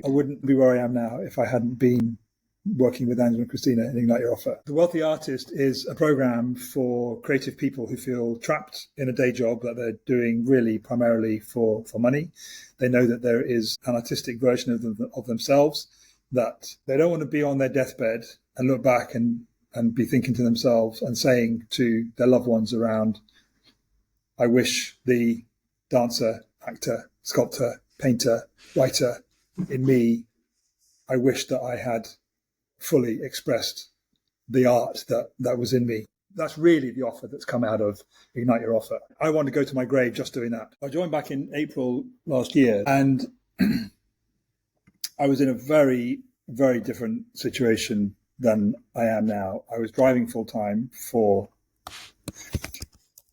I wouldn't be where I am now if I hadn't been working with Angela and Christina in Ignite Your Offer. The Wealthy Artist is a program for creative people who feel trapped in a day job that they're doing really primarily for money. They know that there is an artistic version of themselves, that they don't want to be on their deathbed and look back and be thinking to themselves and saying to their loved ones around, I wish the dancer, actor, sculptor, painter, writer in me, I wish that I had fully expressed the art that was in me. That's really the offer that's come out of Ignite Your Offer. I want to go to my grave just doing that. I joined back in April last year, and I was in a very, very different situation than I am now. I was driving full time for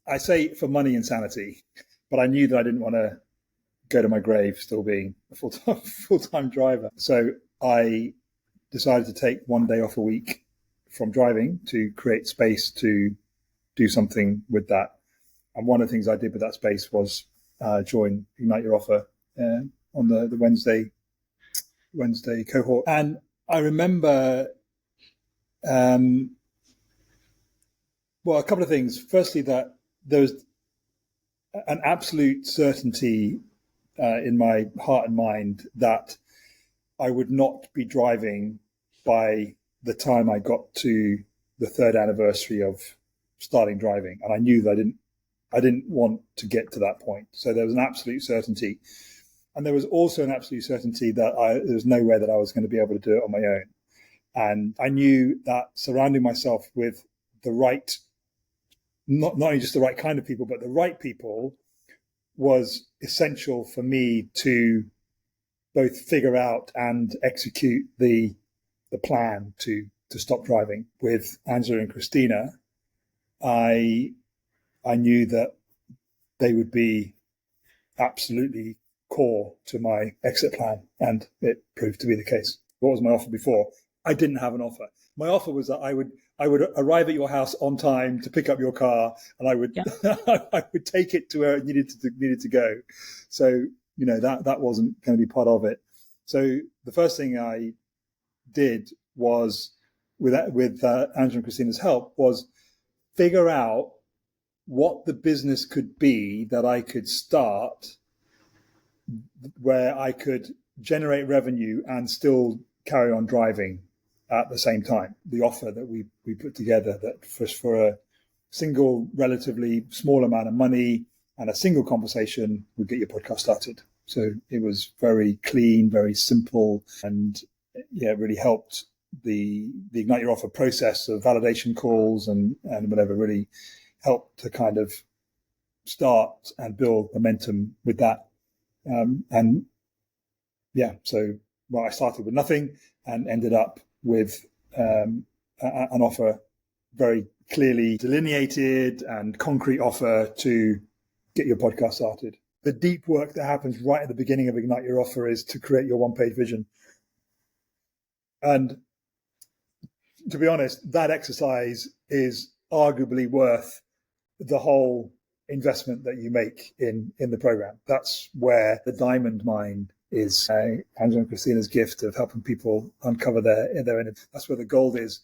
money and sanity, but I knew that I didn't want to go to my grave still being a full-time driver. So I decided to take one day off a week from driving to create space to do something with that. And one of the things I did with that space was join Ignite Your Offer on the Wednesday cohort. And I remember, a couple of things. Firstly, that there was an absolute certainty in my heart and mind that I would not be driving by the time I got to the third anniversary of starting driving. And I knew that I didn't want to get to that point. So there was an absolute certainty. And there was also an absolute certainty that there was no way that I was going to be able to do it on my own. And I knew that surrounding myself with the right, not only just the right kind of people, but the right people was essential for me to both figure out and execute the plan to stop driving. With Angela and Christina, I knew that they would be absolutely core to my exit plan, and it proved to be the case. What was my offer before? I didn't have an offer. My offer was that I would arrive at your house on time to pick up your car, and I would I would take it to where it needed to go. So that wasn't going to be part of it. So the first thing I did was, with Angela and Christina's help, was figure out what the business could be that I could start, where I could generate revenue and still carry on driving at the same time. The offer that we put together, that for a single, relatively small amount of money and a single conversation would get your podcast started. So it was very clean, very simple, and it really helped the Ignite Your Offer process of validation calls and whatever really helped to kind of start and build momentum with that. So I started with nothing and ended up with an offer, very clearly delineated and concrete offer to get your podcast started. The deep work that happens right at the beginning of Ignite Your Offer is to create your one-page vision. And to be honest, that exercise is arguably worth the whole investment that you make in the program. That's where the diamond mine is. Angela and Christina's gift of helping people uncover their inner. That's where the gold is.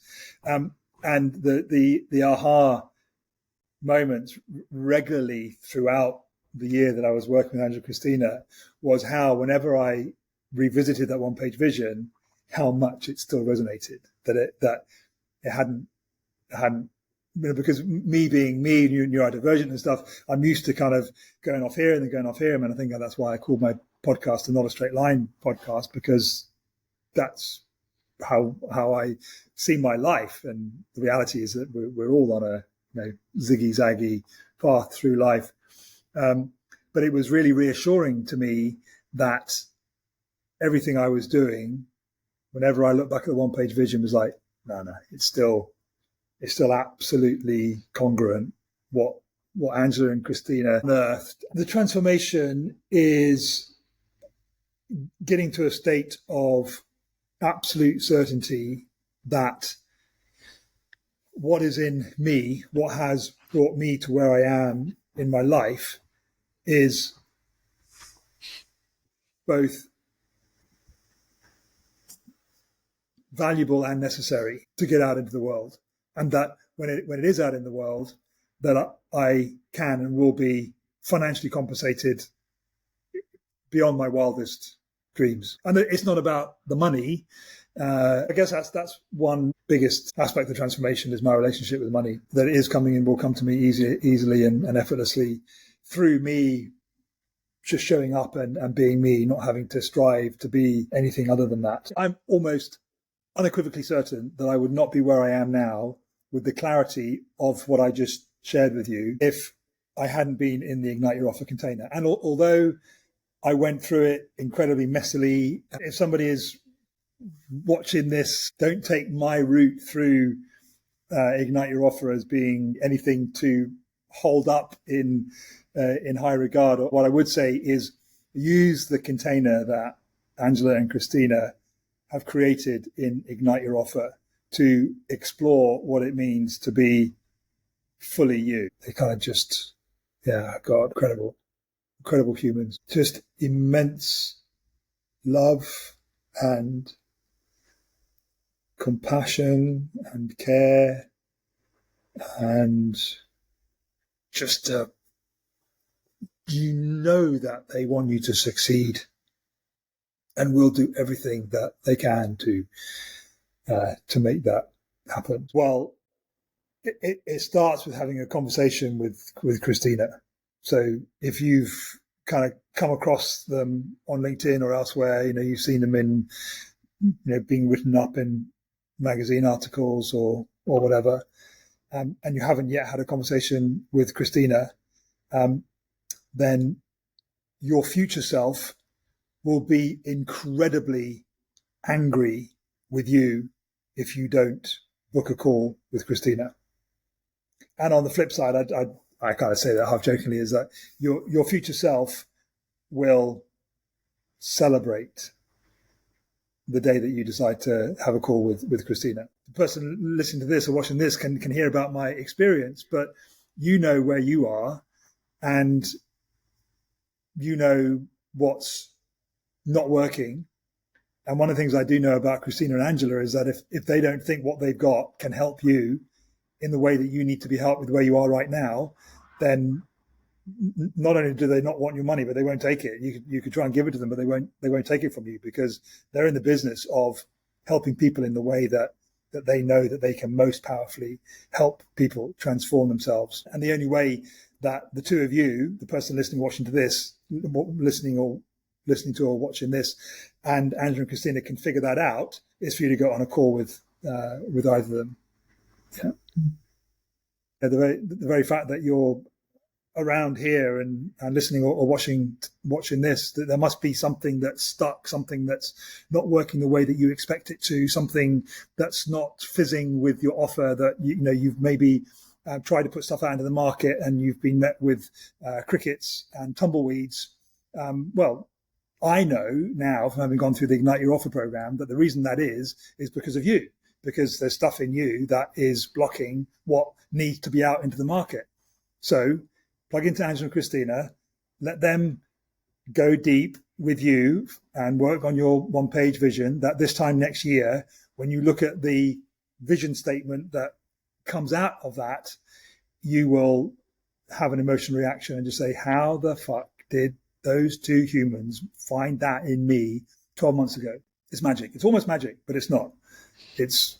And the aha moments regularly throughout the year that I was working with Angela and Christina was how, whenever I revisited that one-page vision, how much it still resonated. That it hadn't. Because me being me, neurodivergent and stuff, I'm used to kind of going off here and then going off here. And I think that's why I called my podcast the Not a Straight Line podcast, because that's how I see my life. And the reality is that we're all on a ziggy-zaggy path through life. But it was really reassuring to me that everything I was doing, whenever I look back at the one-page vision, was like, no, it's still absolutely congruent what Angela and Cristina unearthed. The transformation is getting to a state of absolute certainty that what is in me, what has brought me to where I am in my life, is both valuable and necessary to get out into the world, and that when it is out in the world, that I can and will be financially compensated beyond my wildest dreams. And it's not about the money. I guess that's one biggest aspect of transformation is my relationship with money, that it is coming and will come to me easily and effortlessly through me just showing up and being me, not having to strive to be anything other than that. I'm almost unequivocally certain that I would not be where I am now with the clarity of what I just shared with you if I hadn't been in the Ignite Your Offer container. And although I went through it incredibly messily, if somebody is watching this, don't take my route through Ignite Your Offer as being anything to hold up in high regard. What I would say is use the container that Angela and Christina have created in Ignite Your Offer to explore what it means to be fully you. They kind of just, God, incredible humans. Just immense love and compassion and care and just you know that they want you to succeed and will do everything that they can to make that happen. Well, it starts with having a conversation with Cristina. So if you've kind of come across them on LinkedIn or elsewhere, you've seen them in, being written up in magazine articles or whatever, and you haven't yet had a conversation with Cristina, then your future self will be incredibly angry with you if you don't book a call with Cristina. And on the flip side, I kind of say that half jokingly, is that your future self will celebrate the day that you decide to have a call with Cristina. The person listening to this or watching this can hear about my experience, but you know where you are and you know what's not working. And one of the things I do know about Cristina and Angela is that if they don't think what they've got can help you in the way that you need to be helped with where you are right now, then not only do they not want your money, but they won't take it. You could try and give it to them, but they won't take it from you because they're in the business of helping people in the way that they know that they can most powerfully help people transform themselves. And the only way that the two of you, the person listening, watching to this, listening to or watching this, and Angela and Cristina can figure that out is for you to go on a call with either of them. Yeah. The very fact that you're around here and listening or watching this, that there must be something that's stuck, something that's not working the way that you expect it to, something that's not fizzing with your offer, that you've maybe tried to put stuff out into the market and you've been met with crickets and tumbleweeds. Well, I know now from having gone through the Ignite Your Offer program that the reason that is because of you, because there's stuff in you that is blocking what needs to be out into the market. So plug into Angela and Cristina, let them go deep with you and work on your one-page vision, that this time next year, when you look at the vision statement that comes out of that, you will have an emotional reaction and just say, how the fuck did those two humans find that in me 12 months ago? It's magic. It's almost magic, but it's not. It's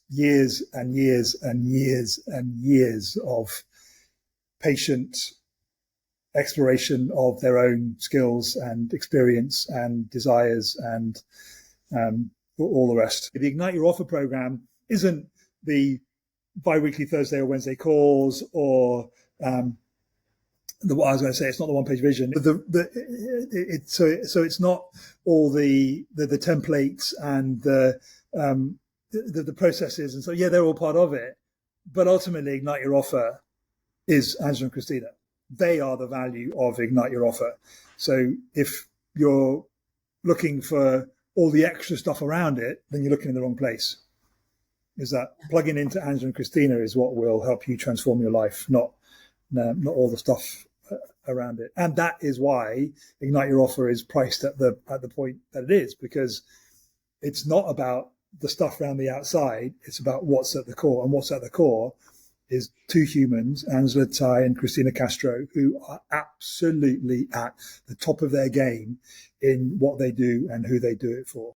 years and years and years and years of patient exploration of their own skills and experience and desires and all the rest. The Ignite Your Offer program isn't the bi-weekly Thursday or Wednesday calls or what I was going to say, it's not the one-page vision. So it's not all the templates and the processes, and so they're all part of it. But ultimately, Ignite Your Offer is Angela and Cristina. They are the value of Ignite Your Offer. So if you're looking for all the extra stuff around it, then you're looking in the wrong place. Is that plugging into Angela and Cristina is what will help you transform your life, not all the stuff around it. And that is why Ignite Your Offer is priced at the point that it is, because it's not about the stuff around the outside. It's about what's at the core, and what's at the core is two humans, Angela, Tsai, and Cristina Castro, who are absolutely at the top of their game in what they do and who they do it for.